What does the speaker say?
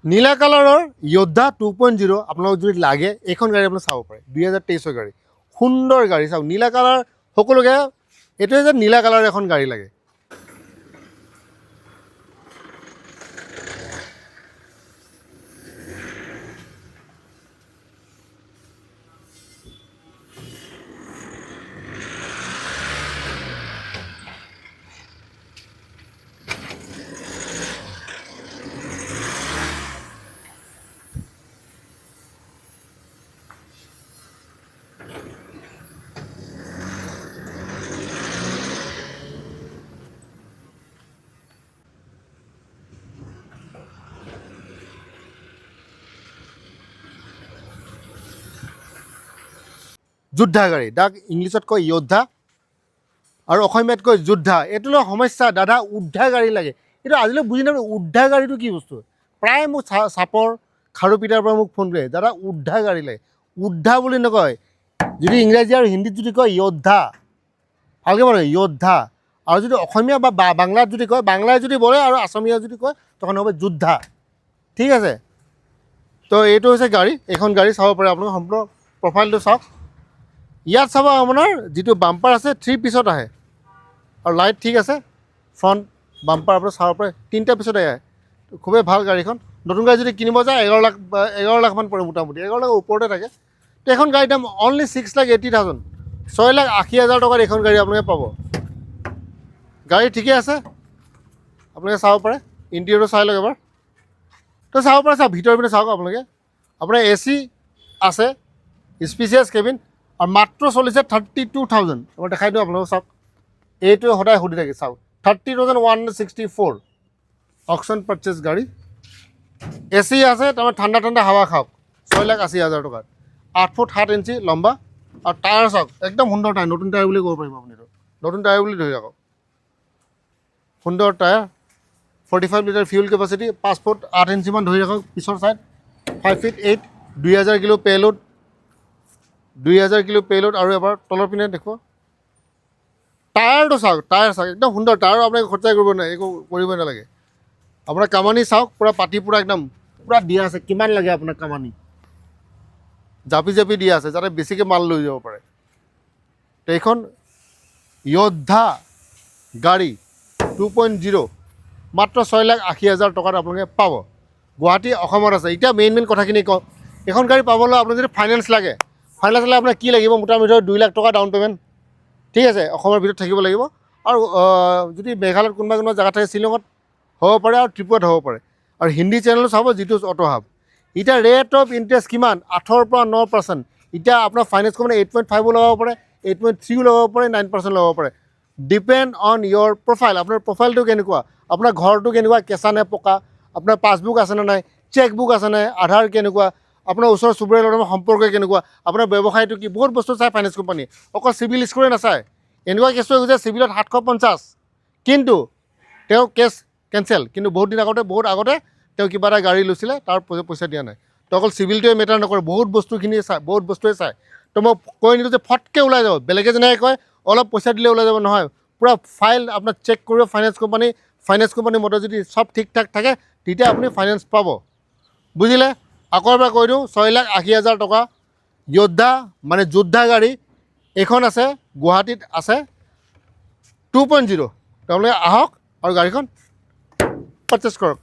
নীলা কালাৰৰ য়োদ্ধা 2.0 আপোনালোক যদি লাগে এইখন গাড়ী আপুনি চাব পাৰে 2023 গাড়ী সুন্দৰ গাড়ী চাওক নীলা কালাৰ সকলোকে এইটোৱে যে নীলা কালাৰ এখন গাড়ী লাগে যোদ্ধা গাড়ী যাক ইংলিছত কয় য়োদ্ধা আৰু অসমীয়াত কয় যোদ্ধা এইটো সমস্যা দাদা উদ্ধা গাড়ী লাগে কিন্তু আজিলৈ বুজি নাপাওঁ উদ্ধা গাড়ীটো কি বস্তু প্ৰায় মোক চাপৰ খাৰুপিটাৰ পৰা মোক ফোন কৰে দাদা উদ্ধা গাড়ী লাগে উদ্ধা বুলি নকয় যদি ইংৰাজী আৰু হিন্দীত যদি কয় য়োদ্ধা ভালকৈ বলে য়োদ্ধা আৰু যদি অসমীয়া বা বাংলাত যদি কয় বাংলাই যদি বলে আৰু অসমীয়া যদি কয় তখন হ'ব যোদ্ধা ঠিক আছে তো এইটো হৈছে গাড়ী এইখন গাড়ী চাব পাৰে আপোনালোকে সম্পূৰ্ণ প্ৰফাইলটো চাওক ইয়াত চাব আপোনাৰ যিটো বাম্পাৰ আছে 3 পিছত আহে আৰু লাইট ঠিক আছে ফ্ৰণ্ট বাম্পাৰ আপোনাৰ চাব পাৰে 3টা পিছত আহে খুবেই ভাল গাড়ীখন নতুন গাড়ী যদি কিনিব যায় 11 লাখ মান পৰে মোটামুটি 11 লাখ ওপৰতে থাকে তো এখন গাড়ীৰ দাম অনলি 6,80,000 6,80,000 টকাত এইখন গাড়ী আপোনালোকে পাব গাড়ী ঠিকে আছে আপোনালোকে চাব পাৰে ইণ্টেৰিয়ৰটো চাই লওক এবাৰ তো চাব পাৰে চাওক ভিতৰৰ পিনে চাওক আপোনালোকে আপোনাৰ AC আছে স্পেচিয়াছ কেবিন আৰু মাত্ৰ চলিছে 32,000 মই দেখাই দিওঁ আপোনালোকক চাওক এইটো সদায় সুধি থাকে চাওক 30,164 অকশ্যন পাৰচেজ গাড়ী AC আছে তাৰমানে ঠাণ্ডা ঠাণ্ডা হাৱা খাওক 6,80,000 টকাত 8 ফুট 7 ইঞ্চি লম্বা আৰু টায়াৰ চাওক একদম সুন্দৰ টায়াৰ নতুন টায়াৰ বুলি ক'ব পাৰিব আপুনি নতুন টায়াৰ বুলি ধৰি ৰাখক সুন্দৰ tyre 45 litre fuel capacity 5 foot 8 ইঞ্চিমান ধৰি ৰাখক পিছৰ side 5 feet 8 2,000 kilo payload 2,000 kilo payload আৰু এবাৰ তলৰ পিনে দেখুৱা টায়াৰটো চাওক টায়াৰ চাওক একদম সুন্দৰ টায়াৰ আপোনাক খৰচাই কৰিব নাই একো কৰিবই নালাগে আপোনাৰ কামানি চাওক পূৰা পাতি পূৰা একদম পূৰা দিয়া আছে কিমান লাগে আপোনাক কামানি জাপি জাপি দিয়া আছে যাতে বেছিকৈ মাল লৈ যাব পাৰে তো এইখন য়োদ্ধা গাড়ী 2.0 মাত্ৰ 6,80,000 টকাত আপোনালোকে পাব গুৱাহাটী অসমত আছে এতিয়া মেইন কথাখিনি কওঁ এইখন গাড়ী পাবলৈ আপোনাক যদি ফাইনেন্স লাগে ফাইনেন্স হ'লে আপোনাৰ কি লাগিব মোটামুটি 2 লাখ টকা ডাউন পে'মেণ্ট ঠিক আছে অসমৰ ভিতৰত থাকিব লাগিব আৰু যদি মেঘালয়ত কোনোবা জেগা থাকে শ্বিলঙত হ'ব পাৰে আৰু ত্ৰিপুৰাত হ'ব পাৰে আৰু হিন্দী চেনেলো চাব যিটো অটো হাব এতিয়া ৰেট অফ ইণ্টাৰেষ্ট কিমান 8ৰ পৰা 9% এতিয়া আপোনাৰ ফাইনেন্স কৰিলে 8.5 লগাব পাৰে 8.3 লগাব পাৰে 9% লগাব পাৰে ডিপেণ্ড অন ইয়ৰ প্ৰফাইল আপোনাৰ প্ৰফাইলটো কেনেকুৱা আপোনাৰ ঘৰটো কেনেকুৱা কেঁচা নে পকা আপোনাৰ পাছবুক আছেনে নাই চেকবুক আছেনে আধাৰ কেনেকুৱা আপোনাৰ ওচৰ চুবুৰীয়াৰ লগত সম্পৰ্ক কেনেকুৱা আপোনাৰ ব্যৱসায়টো কি বহুত বস্তু চায় ফাইনেন্স কোম্পানী অকল চিভিল স্ক'ৰে নাচায় এনেকুৱা কেছ হৈ গৈছে চিভিলত 750 কিন্তু তেওঁ কেছ কেঞ্চেল কিন্তু বহুত আগতে তেওঁ কিবা এটা গাড়ী লৈছিলে তাৰ পইচা দিয়া নাই তো অকল চিভিলটোৱে মেটাৰ নকৰে বহুত বস্তুখিনি চায় বহুত বস্তুৱে চায় তো মই কৈ নিদিওঁ যে ফটকৈ ওলাই যাব বেলেগে যেনেকৈ কয় অলপ পইচা দিলে ওলাই যাব নহয় পূৰা ফাইল আপোনাক চেক কৰিব ফাইনেন্স কোম্পানীৰ মতে যদি চব ঠিক ঠাক থাকে তেতিয়া আপুনি ফাইনেন্স পাব বুজিলে আকৌ এবাৰ কৈ দিওঁ 6,80,000 টকা য়োদ্ধা মানে যোদ্ধা গাড়ী এইখন আছে গুৱাহাটীত আছে 2.0 তেওঁলোকে আহক আৰু গাড়ীখন পাৰচেছ কৰক